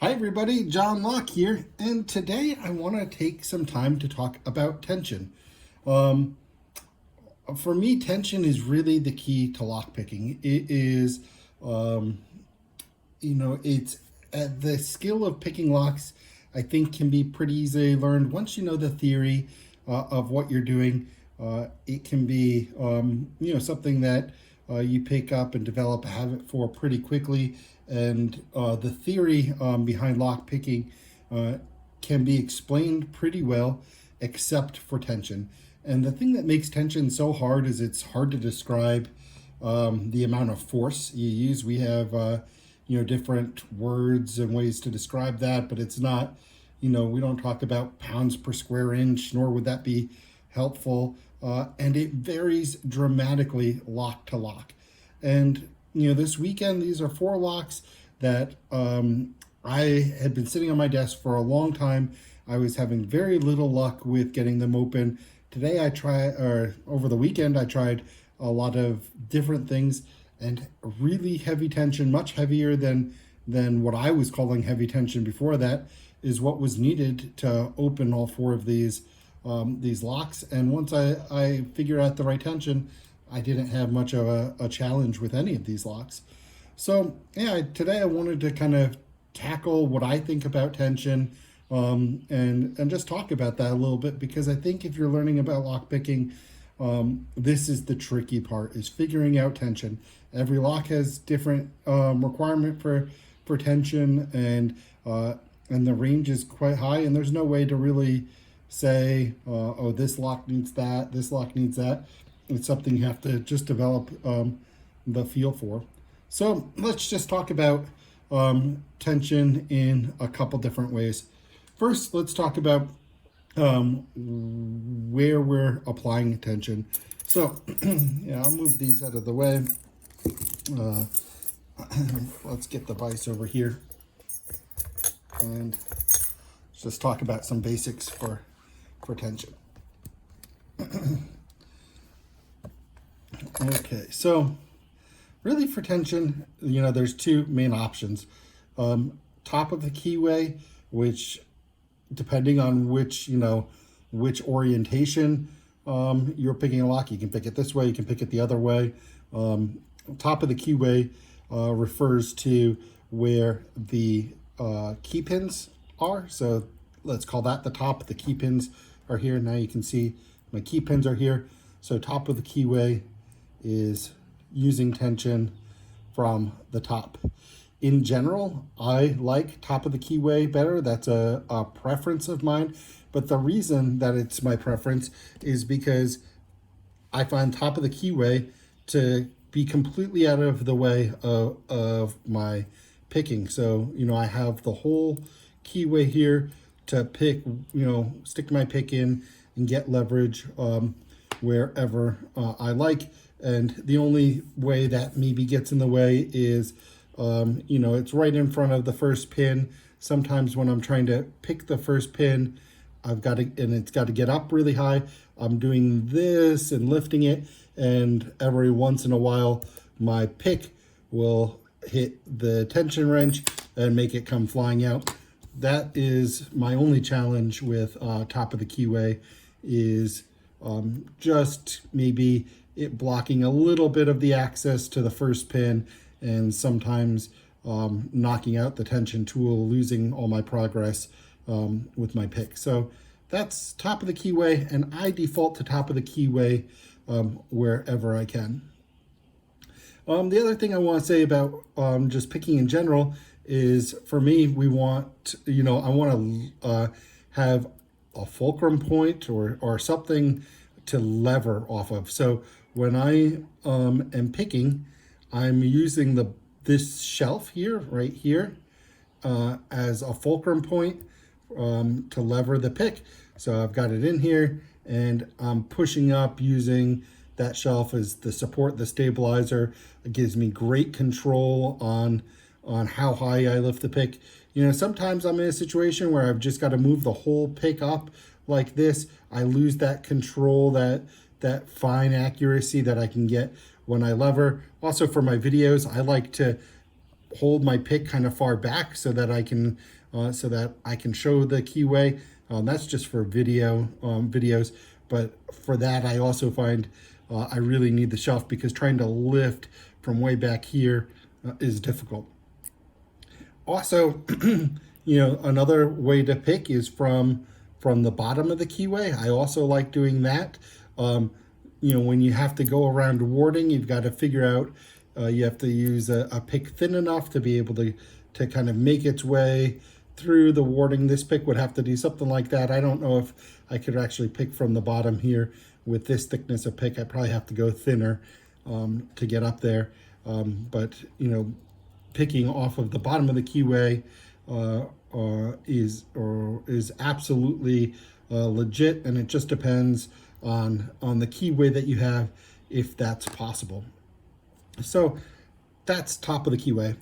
Hi everybody, John Locke here, and today I want to take some time to talk about tension. Um, for me, tension is really the key to lockpicking. It is, um, it's the skill of picking locks. I think can be pretty easily learned once you know the theory of what you're doing. It can be, something that you pick up and develop a habit for pretty quickly. And the theory behind lock picking can be explained pretty well, except for tension. And the thing that makes tension so hard is it's hard to describe the amount of force you use. We have, different words and ways to describe that, but it's not, we don't talk about pounds per square inch, nor would that be helpful. And it varies dramatically lock to lock. And this weekend, these are 4 locks that I had been sitting on my desk for a long time. I was having very little luck with getting them open. Today over the weekend, I tried a lot of different things, and really heavy tension, much heavier than what I was calling heavy tension before that, is what was needed to open all 4 of these locks. And once I figured out the right tension, I didn't have much of a challenge with any of these locks. So yeah, today I wanted to kind of tackle what I think about tension, and just talk about that a little bit, because I think if you're learning about lock picking, this is the tricky part, is figuring out tension. Every lock has different requirement for tension, and the range is quite high, and there's no way to really say, oh, this lock needs that, this lock needs that. It's something you have to just develop the feel for. So let's just talk about tension in a couple different ways. First, let's talk about where we're applying tension. So yeah, I'll move these out of the way. Let's get the vise over here, and let's just talk about some basics for tension. Okay, so really for tension, there's 2 main options. Top of the keyway, which depending on which orientation you're picking a lock, you can pick it this way, you can pick it the other way. Top of the keyway refers to where the key pins are. So let's call that the top. The key pins are here. Now you can see my key pins are here. So top of the keyway is using tension from the top. In general, I like top of the keyway better. That's a preference of mine. But the reason that it's my preference is because I find top of the keyway to be completely out of the way of my picking. So, I have the whole keyway here to pick, stick my pick in and get leverage wherever I like. And the only way that maybe gets in the way is, it's right in front of the first pin. Sometimes when I'm trying to pick the first pin, it's got to get up really high. I'm doing this and lifting it, and every once in a while, my pick will hit the tension wrench and make it come flying out. That is my only challenge with top of the keyway, is just maybe it blocking a little bit of the access to the first pin, and sometimes knocking out the tension tool, losing all my progress with my pick. So that's top of the keyway, and I default to top of the keyway wherever I can. The other thing I want to say about just picking in general is, for me, I want to have a fulcrum point or something to lever off of. So when I am picking, I'm using this shelf here, right here, as a fulcrum point to lever the pick. So I've got it in here, and I'm pushing up using that shelf as the support, the stabilizer. It gives me great control on how high I lift the pick. Sometimes I'm in a situation where I've just got to move the whole pick up like this. I lose that control, that fine accuracy that I can get when I lever. Also, for my videos, I like to hold my pick kind of far back so that I can show the keyway. That's just for videos, but for that I also find I really need the shelf, because trying to lift from way back here is difficult. Also, another way to pick is from the bottom of the keyway. I also like doing that. When you have to go around warding, you've got to figure out, you have to use a pick thin enough to be able to kind of make its way through the warding. This pick would have to do something like that. I don't know if I could actually pick from the bottom here with this thickness of pick. I probably have to go thinner to get up there. But picking off of the bottom of the keyway is absolutely legit, and it just depends on the keyway that you have, if that's possible. So that's top of the keyway.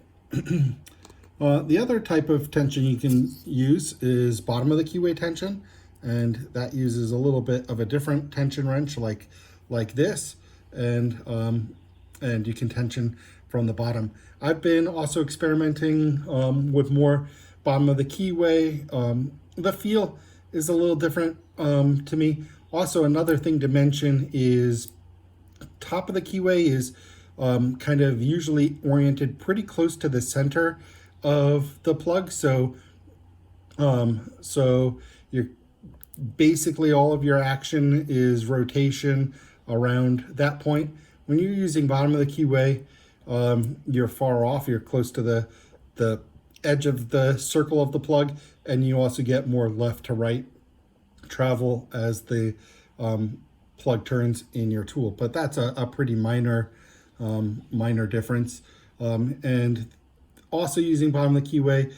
The other type of tension you can use is bottom of the keyway tension, and that uses a little bit of a different tension wrench like this, and you can tension from the bottom. I've been also experimenting with more bottom of the keyway. The feel is a little different to me. Also, another thing to mention is top of the keyway is kind of usually oriented pretty close to the center of the plug. So you're basically, all of your action is rotation around that point. When you're using bottom of the keyway, you're far off. You're close to the edge of the circle of the plug, and you also get more left to right travel as the plug turns in your tool. But that's a pretty minor difference. And also, using bottom of the keyway,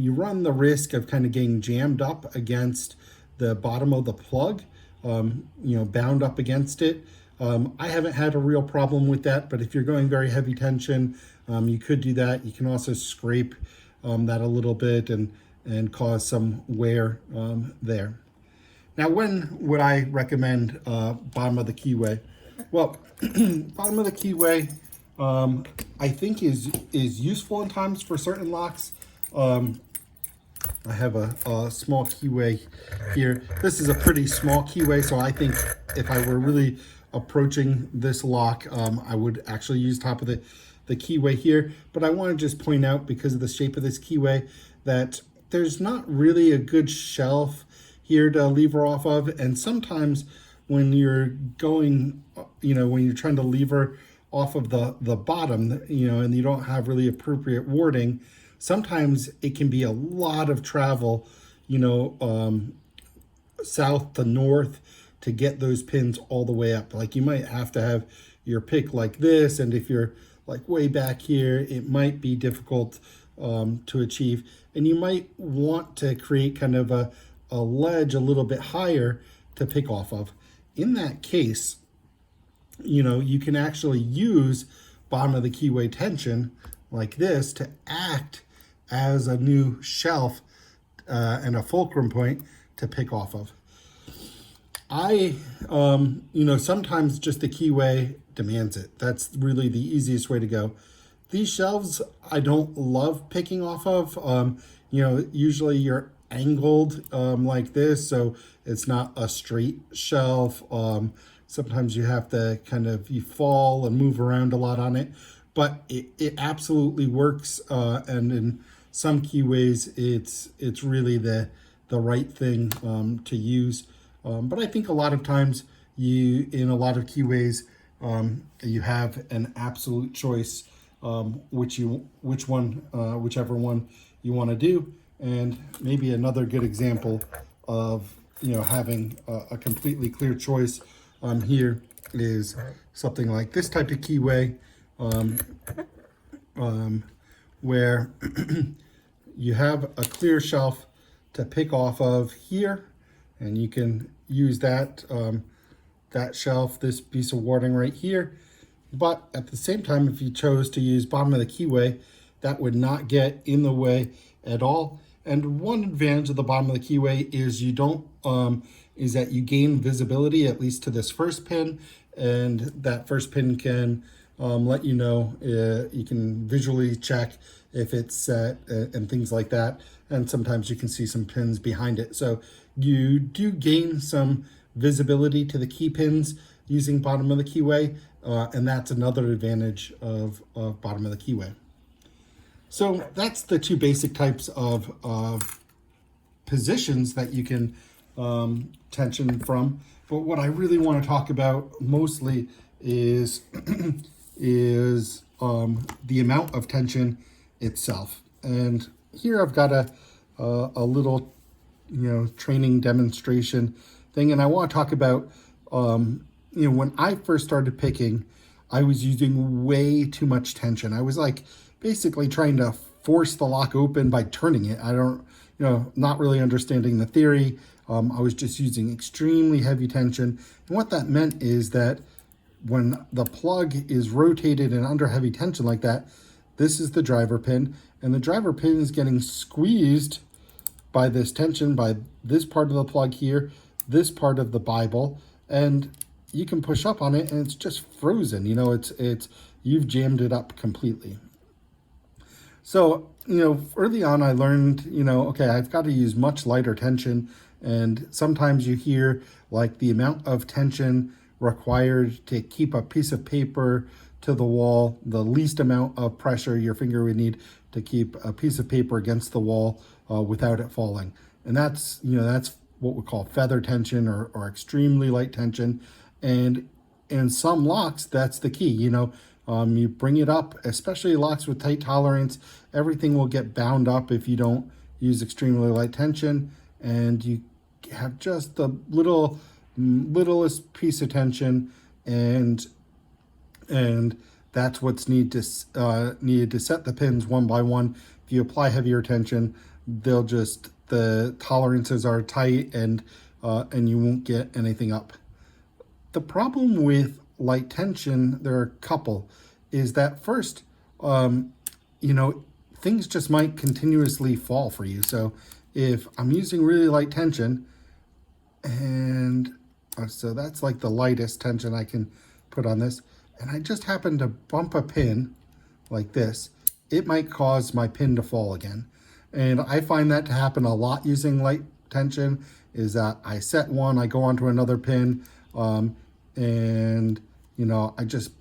you run the risk of kind of getting jammed up against the bottom of the plug, bound up against it. I haven't had a real problem with that, but if you're going very heavy tension, you could do that. You can also scrape that a little bit and cause some wear there. Now, when would I recommend bottom of the keyway? Well, bottom of the keyway, I think is useful in times for certain locks. I have a small keyway here. This is a pretty small keyway, so I think if I were really approaching this lock, I would actually use top of the keyway here. But I want to just point out, because of the shape of this keyway, that there's not really a good shelf here to lever off of. And sometimes when you're going, when you're trying to lever off of the bottom, and you don't have really appropriate warding, sometimes it can be a lot of travel, south to north to get those pins all the way up. Like, you might have to have your pick like this, and if you're like way back here, it might be difficult to achieve. And you might want to create kind of a ledge a little bit higher to pick off of. In that case, you can actually use bottom of the keyway tension like this to act as a new shelf and a fulcrum point to pick off of. Sometimes just the keyway demands it. That's really the easiest way to go. These shelves I don't love picking off of. Usually you're angled like this, so it's not a straight shelf. Sometimes you have to you fall and move around a lot on it, but it absolutely works. And in some keyways, it's really the right thing to use. But I think a lot of times in a lot of keyways, you have an absolute choice, whichever one you want to do. And maybe another good example of having a completely clear choice here is something like this type of keyway, where you have a clear shelf to pick off of here, and you can use that shelf, this piece of warding right here. But at the same time, if you chose to use bottom of the keyway, that would not get in the way at all. And one advantage of the bottom of the keyway is that you gain visibility, at least to this first pin, and that first pin can let you know. You can visually check if it's set and things like that. And sometimes you can see some pins behind it. So you do gain some visibility to the key pins using bottom of the keyway. And that's another advantage of bottom of the keyway. So that's the two basic types of positions that you can tension from. But what I really want to talk about mostly is the amount of tension itself. And here I've got a little training demonstration thing, and I want to talk about when I first started picking, I was using way too much tension. I was like basically trying to force the lock open by turning it. I don't, not really understanding the theory. I was just using extremely heavy tension. And what that meant is that when the plug is rotated and under heavy tension like that, this is the driver pin, and the driver pin is getting squeezed by this tension, by this part of the plug here, this part of the Bible, and you can push up on it and it's just frozen. It's you've jammed it up completely. So, early on I learned, okay, I've got to use much lighter tension. And sometimes you hear like the amount of tension required to keep a piece of paper to the wall, the least amount of pressure your finger would need to keep a piece of paper against the wall without it falling. And that's what we call feather tension or extremely light tension. And in some locks, that's the key. You bring it up, especially locks with tight tolerance, everything will get bound up if you don't use extremely light tension, and you have just the littlest piece of tension, and that's what's needed to set the pins one by one. If you apply heavier tension, the tolerances are tight, and you won't get anything up. The problem with light tension, there are a couple, is that first, things just might continuously fall for you. So if I'm using really light tension, and so that's like the lightest tension I can put on this, and I just happen to bump a pin like this, it might cause my pin to fall again. And I find that to happen a lot using light tension, is that I set one, I go onto another pin, and I just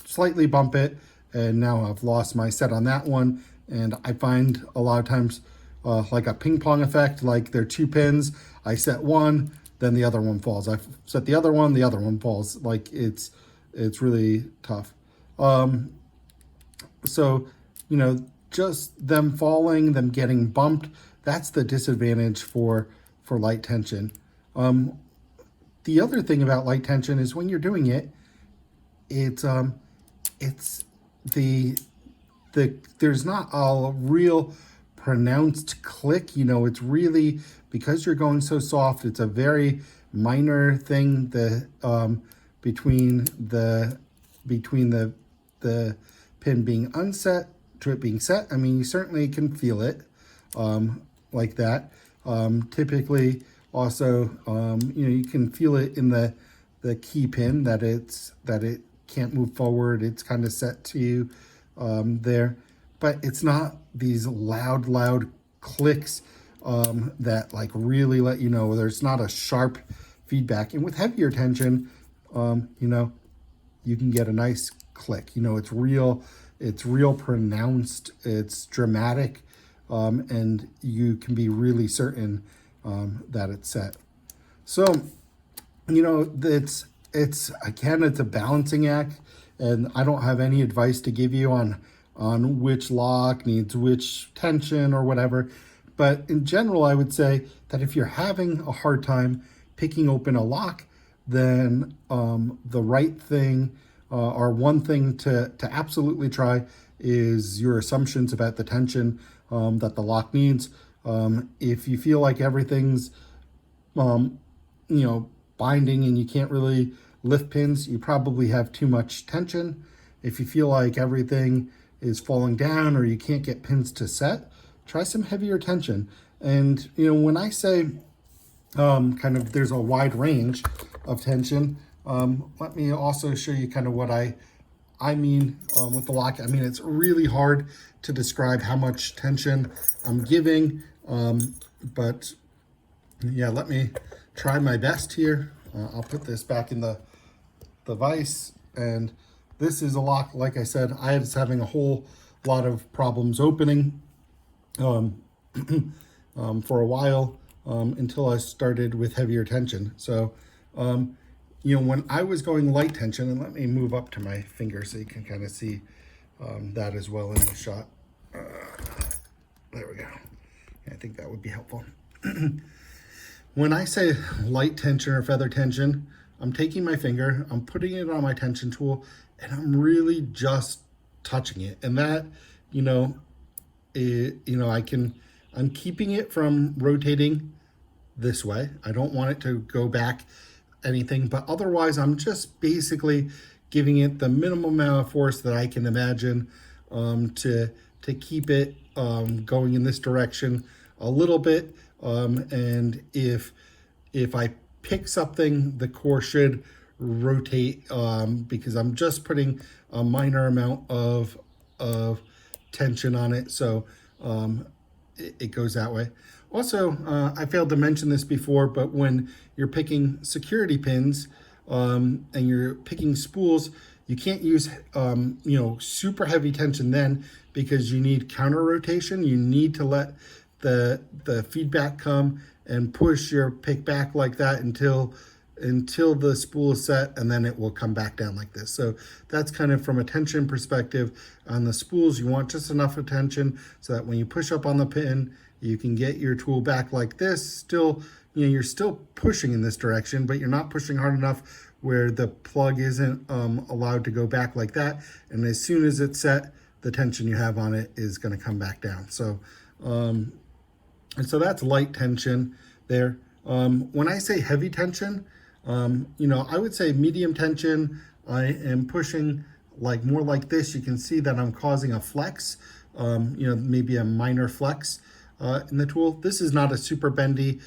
slightly bump it, and now I've lost my set on that one. And I find a lot of times like a ping pong effect, like there are two pins, I set one, then the other one falls. I set the other one falls. Like it's really tough. So, just them falling, them getting bumped, that's the disadvantage for light tension. The other thing about light tension is when you're doing it, there's not a real pronounced click. It's really, because you're going so soft, it's a very minor thing between the pin being unset to it being set. I mean, you certainly can feel it like that. Typically also, you can feel it in the key pin that it can't move forward. It's kind of set to there, but it's not these loud clicks that like really let you know. There's not a sharp feedback. And with heavier tension, you can get a nice click. It's real pronounced, it's dramatic, and you can be really certain that it's set. So, it's a balancing act, and I don't have any advice to give you on which lock needs which tension or whatever. But in general, I would say that if you're having a hard time picking open a lock, then the right thing or one thing to absolutely try is your assumptions about the tension that the lock needs. If you feel like everything's binding and you can't really lift pins, you probably have too much tension. If you feel like everything is falling down or you can't get pins to set, try some heavier tension. And when I say there's a wide range of tension, let me also show you kind of what I I mean with the lock. I mean, it's really hard to describe how much tension I'm giving, but yeah, let me try my best here. I'll put this back in the vise, and this is a lock. Like I said, I was having a whole lot of problems opening for a while until I started with heavier tension. So, you know, when I was going light tension, and let me move up to my finger so you can kind of see that as well in the shot. There we go. Yeah, I think that would be helpful. When I say light tension or feather tension, I'm taking my finger, I'm putting it on my tension tool, and I'm really just touching it. And that, you know, I'm keeping it from rotating this way. I don't want it to go back anything, but otherwise I'm just basically giving it the minimum amount of force that I can imagine to keep it going in this direction a little bit. And if I pick something, the core should rotate because I'm just putting a minor amount of tension on it, so it goes that way. Also, I failed to mention this before, but when you're picking security pins and you're picking spools, you can't use you know, super heavy tension then, because you need counter rotation. You need to let the feedback come and push your pick back like that until the spool is set, and then it will come back down like this. So that's kind of from a tension perspective. On the spools, you want just enough of tension so that when you push up on the pin, you can get your tool back like this. Still, you know, you're still pushing in this direction, but you're not pushing hard enough where the plug isn't allowed to go back like that. And as soon as it's set, the tension you have on it is going to come back down. So, and so that's light tension there. When I say heavy tension, you know, I would say medium tension. I am pushing like more like this. You can see that I'm causing a flex, you know, maybe a minor flex in the tool. This is not a super bendy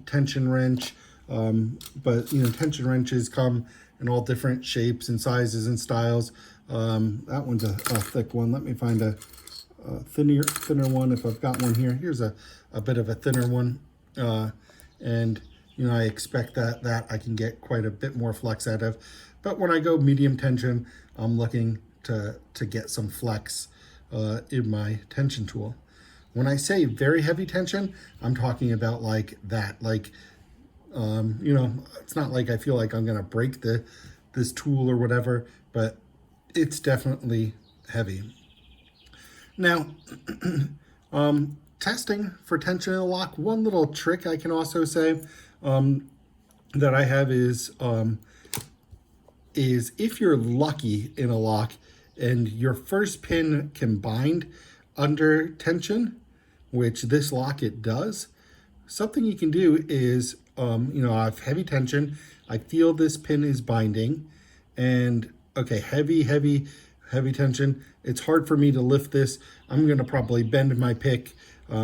tension wrench, but you know, tension wrenches come in all different shapes and sizes and styles. That one's a thick one. Let me find a thinner one if I've got one here. Here's a bit of a thinner one, and you know, I expect that I can get quite a bit more flex out of. But when I go medium tension, I'm looking to get some flex in my tension tool. When I say very heavy tension, I'm talking about like that. Like, you know, it's not like I feel like I'm gonna break this tool or whatever, but it's definitely heavy. Now, testing for tension in the lock, one little trick I can also say that I have is if you're lucky in a lock and your first pin can bind under tension, which this lock it does, something you can do is, you know, I have heavy tension, I feel this pin is binding, and okay, heavy tension, it's hard for me to lift this. I'm gonna probably bend my pick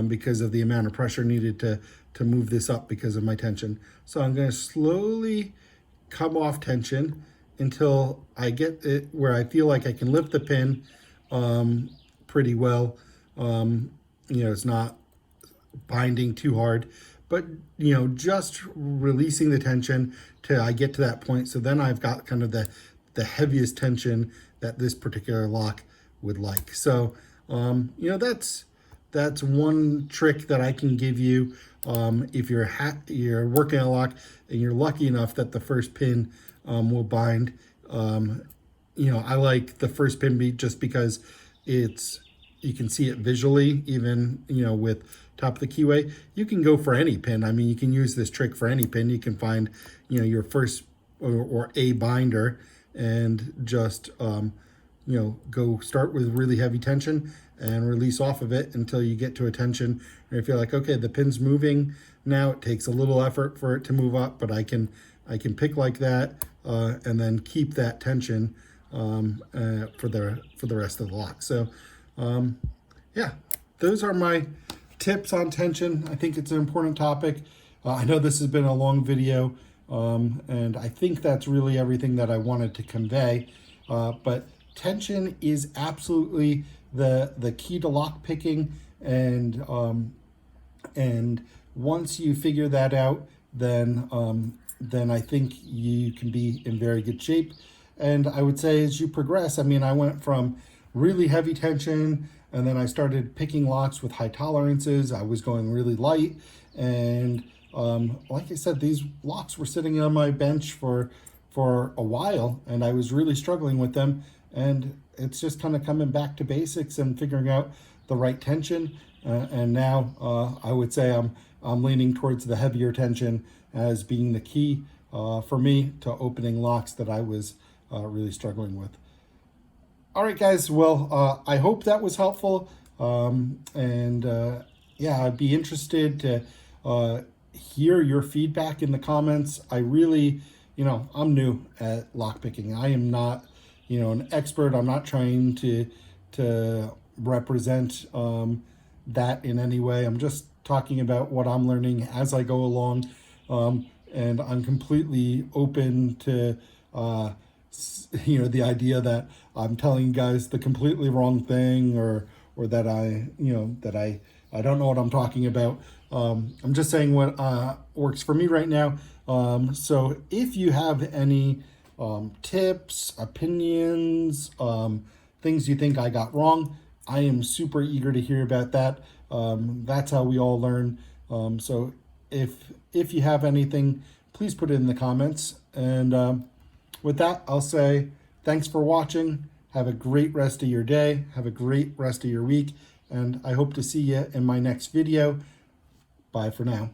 because of the amount of pressure needed to move this up because of my tension. So I'm gonna slowly come off tension until I get it where I feel like I can lift the pin pretty well. You know, it's not binding too hard, but you know, just releasing the tension till I get to that point. So then I've got kind of the heaviest tension that this particular lock would like. So, you know, that's one trick that I can give you if you're working a lock and you're lucky enough that the first pin will bind. You know, I like the first pin beat just because you can see it visually, even, you know, with top of the Keyway. You can go for any pin. I mean, you can use this trick for any pin. You can find, you know, your first or a binder and just, you know, go start with really heavy tension and release off of it until you get to a tension where you feel like, okay, the pin's moving now. It takes a little effort for it to move up, but I can pick like that and then keep that tension for the rest of the lock. So yeah, those are my tips on tension. I think it's an important topic. I know this has been a long video, and I think that's really everything that I wanted to convey. But tension is absolutely the key to lock picking, and once you figure that out, then I think you can be in very good shape. And I would say as you progress, I mean, I went from really heavy tension, and then I started picking locks with high tolerances. I was going really light, and like I said, these locks were sitting on my bench for a while, and I was really struggling with them. And it's just kind of coming back to basics and figuring out the right tension. And now I would say I'm leaning towards the heavier tension as being the key for me to opening locks that I was really struggling with. All right, guys. Well, I hope that was helpful. Yeah, I'd be interested to hear your feedback in the comments. I really, I'm new at lockpicking. I am not, an expert. I'm not trying to represent that in any way. I'm just talking about what I'm learning as I go along, and I'm completely open to the idea that I'm telling you guys the completely wrong thing, or that I don't know what I'm talking about. I'm just saying what works for me right now. So if you have any tips, opinions, things you think I got wrong, I am super eager to hear about that. That's how we all learn. So if you have anything, please put it in the comments. And with that, I'll say thanks for watching. Have a great rest of your day. Have a great rest of your week. And I hope to see you in my next video. Bye for now.